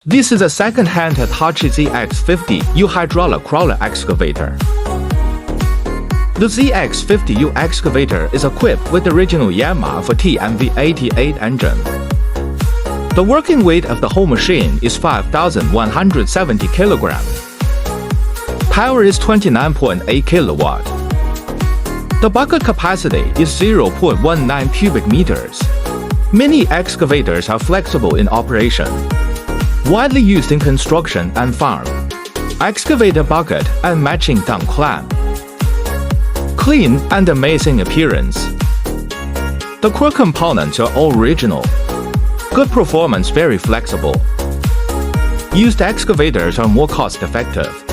This is a second-hand Hitachi ZX50U hydraulic crawler excavator. The ZX50U excavator is equipped with the original Yamaha TMV88 engine. The working weight of the whole machine is 5,170 kg. Power is 29.8 kW. The bucket capacity is 0.19 cubic meters. Many excavators are flexible in operation. Widely used in construction and farm. Excavator bucket and matching dump clamp. Clean and amazing appearance. The core components are all original. Good performance, very flexible. Used excavators are more cost-effective.